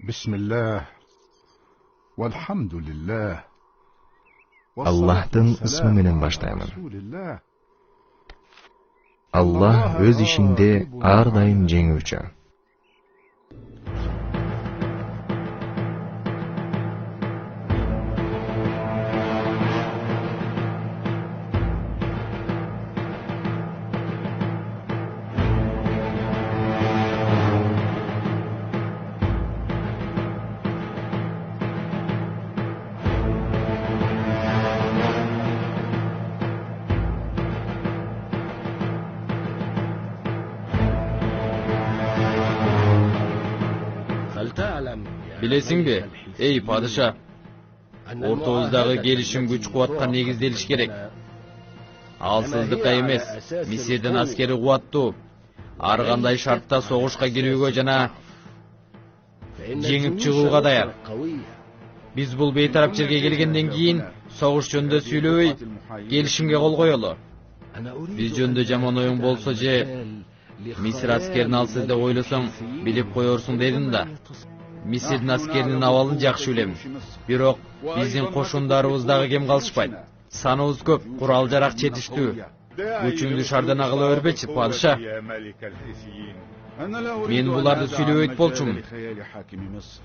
بسم الله والحمد لله. Allah'tan isminden başlayman. Allah öz işinde ar dayım jеңүүчү. Bilesinби, ey padişa, ortağızdağı gelişim güç kuvvatqa negizdelиш gerek. Alsızlıkka emes, Misirden askeri kuvvattуу, ar kanday şartta soğuşqa girүүгө жана жеңип чыгууга даяр. Biz bul beytarap жерге келгенден кийин soğuş жөнүндө сүйлөбөй, келишимге кол коелу. Biz жөнүндө жаман оюң болсо же Misir askerini alsыз деп ойлосоң, билип коерсуң дедим да. Misir'in askerinin avalın жақшы өлем. Бирок биздин кошундарыбыздагы кем калышпайт. Саныбыз көп, курал жарак жетиштүү. Күчүңдү шардан агыла бербечи, падыша. Мен буларды сүйлөбөйт болчумун.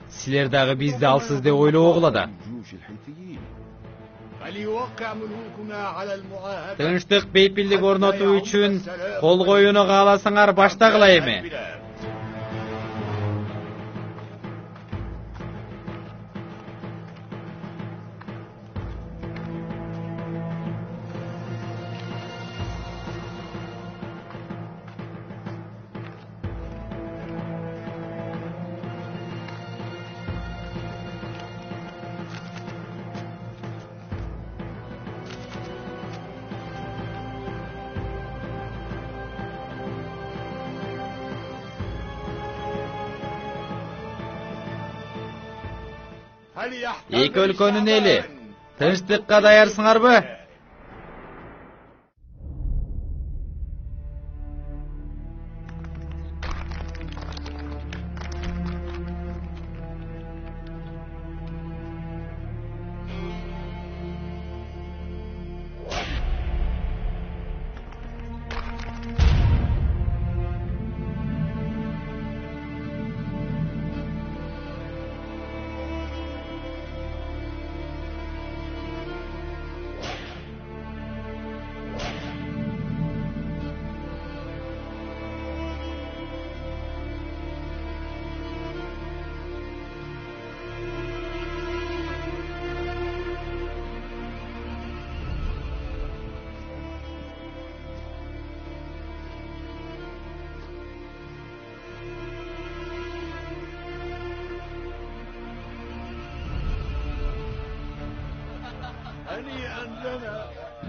Силер дагы бизди алсыз деп ойлобогула да. Тынчтык, бейпилдик орнотуу үчүн кол коюуну кааласаңар баштагыла эми. Эки өлкөнүн эли, тынчтыкка даярсыңарбы?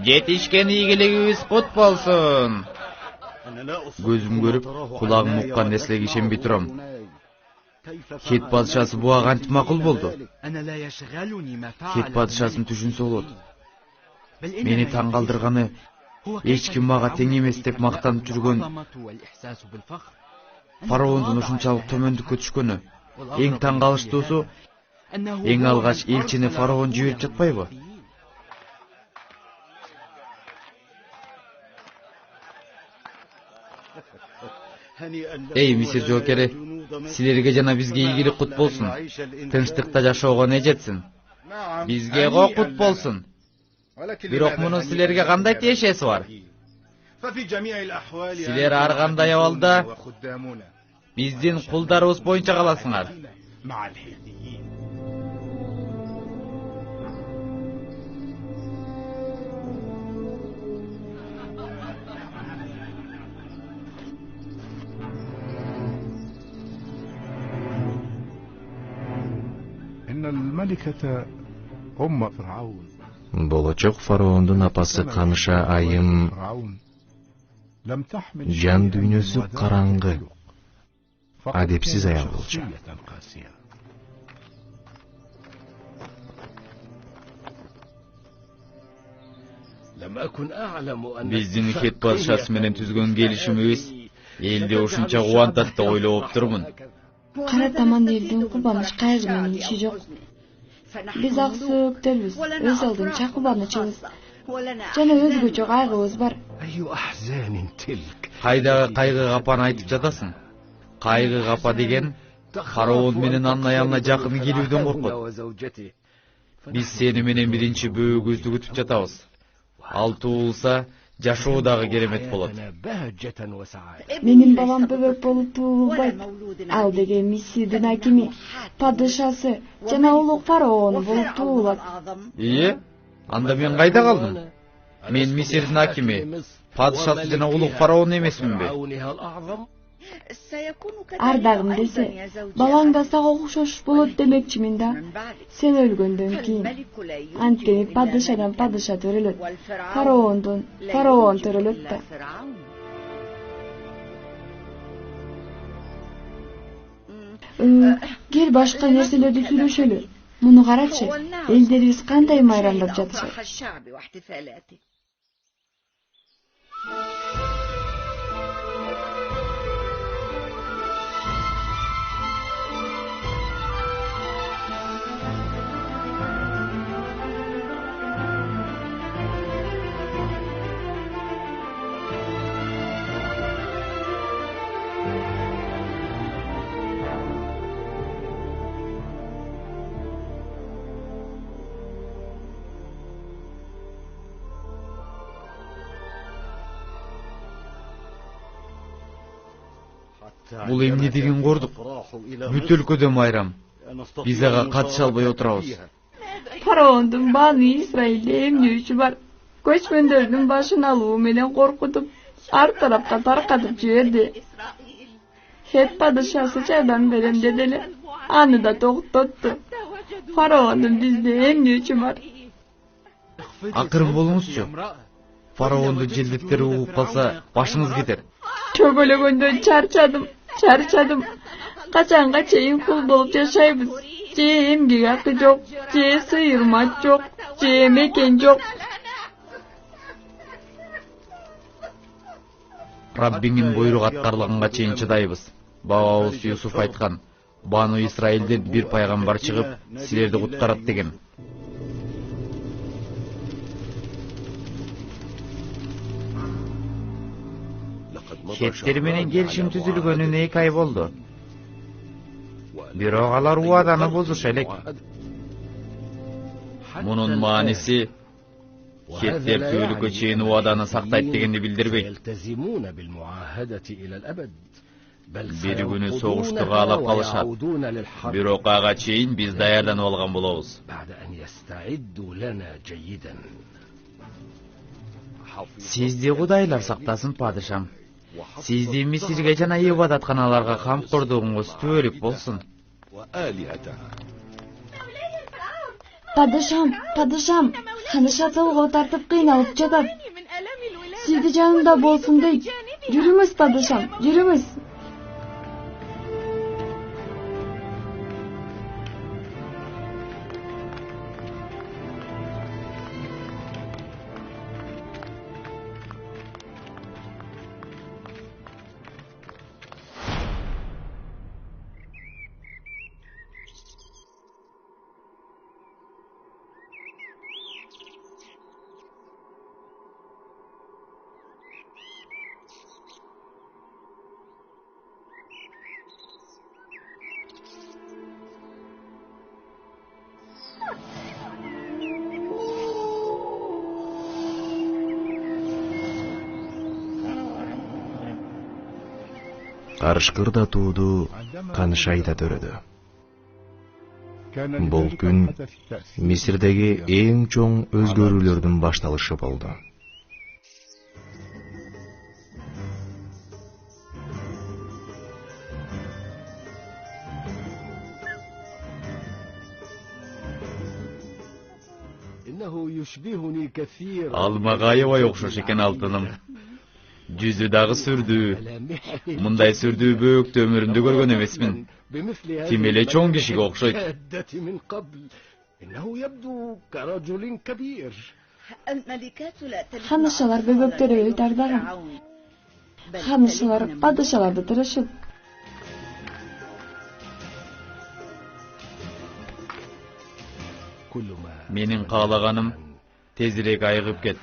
Жетишкен ийгилигибиз кут болсун. Көзүм көрүп, кулагым уккан нерселерге ишенбей турам. Хет падышасы буга кантип макул болду? Хет падышасын түшүнсө болот. Мени таң калтырганы, эч ким мага тең эмес деп мактанып жүргөн фараондун ушунчалык төмөндүккө түшкөнү. Эң таң калыштуусу, эң алгач элчини фараон жиберип жатпайбы? Эй, Misir жоокери, силерге жана бизге ийгилик кут болсун. Тынчтыкта жашоого не жетсин? Бизге кут болсун. Бирок мунун силерге кандай тиешеси бар? Силер ар кандай абалда биздин кулдарыбыз боюнча каласыңар. Болочок фараондун апасы Каныша айым жан дүйнөсү караңгы, адепсиз аял болчу. Биздин Хет падышасы менен түзгөн келишимибиз элди ушунча кубантат деп ойлоп турмун. Qara tamam elden Qurbanmış qaygınan işi yok. Biz aqsıqtırız, öz aldınca Qurbanычыбыз. Жана өзгөчө кайгыбыз бар. Кайдагы кайгы капаны айтып жатасың? Кайгы капа деген фараон менен анын аялына жакын келүүдөн коркот. Биз сени менен биринчи бөөкүздү күтүп жатабыз. Ал туулса, жашоо дагы керемет болот. Менин балам бөбөк болуп туулбайт. Ал деген Мисирдин акими, падышасы жана улуг фараону болуп туулат. Анда мен кайда калдым? Мен Мисирдин акими, падышасы жана улуг фараон эмесминби? Ар дагым десе, балаң да сага окшош болот демекчимин да. Сен өлгөндөн кийин анткени падышадан падыша төрөлөт, фараондон фараон төрөлөт да. Кел башка нерселерди сүйлөшөлү. Муну карачы, элдерибиз кандай майрамдап жатышат. Бул эмне деген кордук? Бүт өлкөдө майрам. Биз ага катыша албай отурабыз. Фараондун Баны Исраилде эмне үчү бар? Көчмөндөрдүн башын алуу менен коркутуп, ар тарапка таркатып жиберди. Хет падышасы жардам берем деди эле, аны да токтотту. Фараондун бизде эмне үчү бар? Акырын болуңузчу. Фараондун желдеттери угуп калса, башыңыз кетер. Чөгөлөгөндөн чарчадым. Качанга чейин кул болуп жашайбыз? Же эмгек акы жок, же сыйырма жок, же мекен жок. Раббиңин буйругу аткарылганга чейин чыдайбыз. Бабабыз Юсуф айткан, Бану Исраилден бир пайгамбар чыгып, силерди куткарат деген. Хеттер менен келишим түзүлгөнүнө 2 ай болду. Бирок алар уаданы бузуша элек. Мунун мааниси хеттер түбөлүккө чейин уаданы сактайт дегенди билдирбейт. Бир күнү согушту каалап калышат. Бирок ага чейин биз даярданып алган болобуз. Сизди Кудайлар сактасын, падышам. Сизди Мисирге жана ибадатканаларга камкордугуңуз түбөлүк болсун. Падышам, ханыша толго тартып кыйналып жатат. Сизди жанымда болсун дейт. Жүрүңүз, падышам, жүрүңүз. Карышкыр да тууду, Канышай да төрөдү. Бул күн Мисирдеги эң чоң өзгөрүүлөрдүн башталышы болду. Ал мага аябай окшош экен, алтыным. Жүзү дагы сүрдүү. Мындай сүрдүү бөөктө өмүрүмдө көргөн эмесмин. Тим эле чоң кишиге окшойт. Ханышалар бөбөктөрү өлтардаган. Ханышалар падышаларды тырышып. Менин каалаганым тезирээк айыгып кет.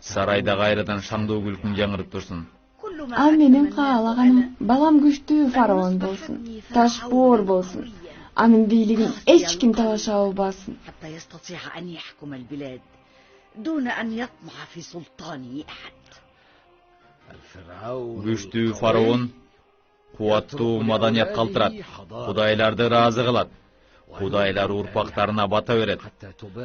Сарайда кайрадан шаңдуу күлкүң жаңырып турсун. Ал менин каалаганым балам күчтүү фараон болсун, ташбоор болсун. Анын бийлигин эч ким талаша албасын. Күчтүү фараон кубаттуу маданият калтырат, кудайларды ыраазы кылат. Кудайлар урпактарына бата берет.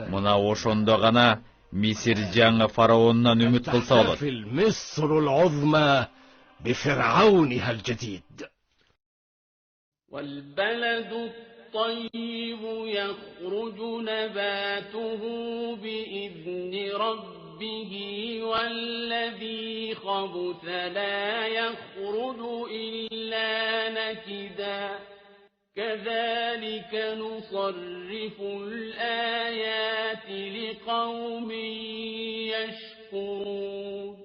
Мына ошондо гана Мисир жаңы фараонунан үмүт кылса болот. والبلد الطيب يخرج نباته بإذن ربه والذي خبث لا يخرج إلا نكدا كذلك نصرف الآيات لقوم يشكرون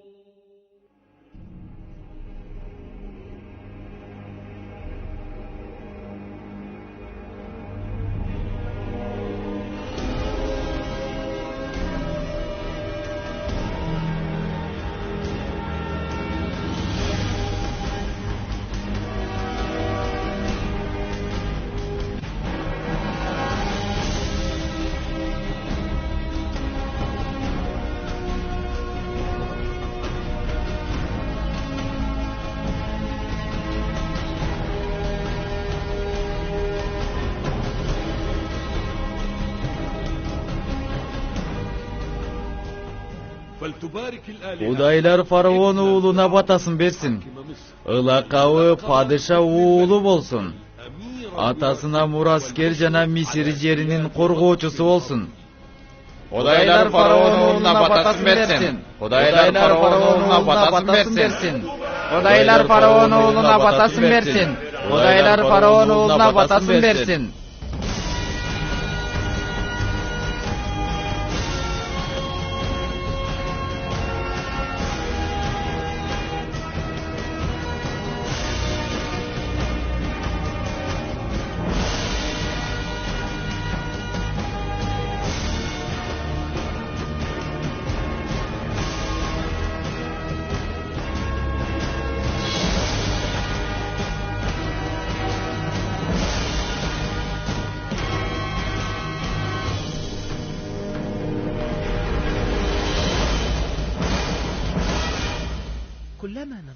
Кудайлар фараон уулуна батасын берсин. Ылакабы падыша уулу болсун. Атасына мураскер жана Мисир жеринин коргоочусу болсун. Кудайлар фараон уулуна батасын берсин. Кудайлар фараон уулуна батасын берсин. Кудайлар фараон уулуна батасын берсин. Кудайлар фараон уулуна батасын берсин.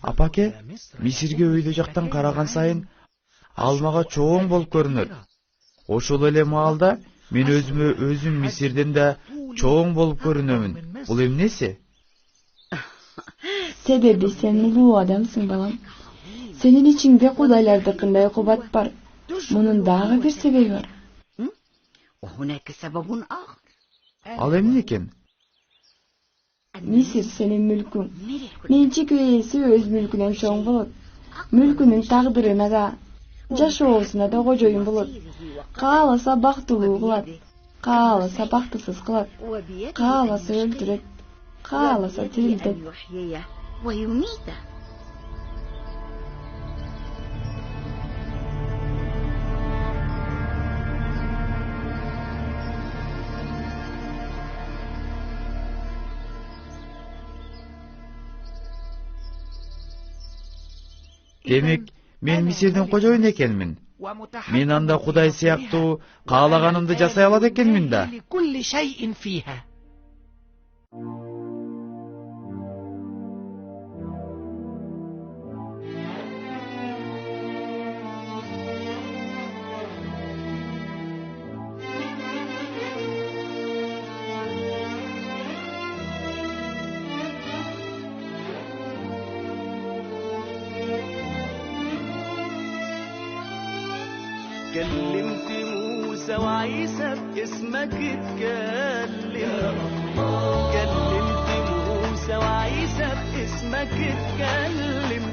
Апаке, Мисирге өйдө жактан караган сайын ал мага чоң болуп көрүнөт. Ошол эле маалда мен өзүм Мисирден да чоң болуп көрүнөмүн. Бул эмнеси? Себеби сен улуу адамсың, балам. Сенин ичиңде кудайлардыкындай кубат бар. Мунун дагы бир себеби бар. Ал эмне экен? Мисир сенин мүлкүң. Менчик ээси өз мүлкүнөн чоң болот. Мүлкүнүн тагдырына да, жашоосуна да кожоюн болот. Кааласа бактылуу кылат, кааласа бактысыз кылат, кааласа өлтүрөт, кааласа тирилтет. Демек, мен Мисирдин кожоюну экенмин. Мен анда Кудай сыяктуу каалаганымды жасай алат экенмин да. كلمت موسى وعيسى باسمك اتكلم. كلمت موسى وعيسى باسمك اتكلم.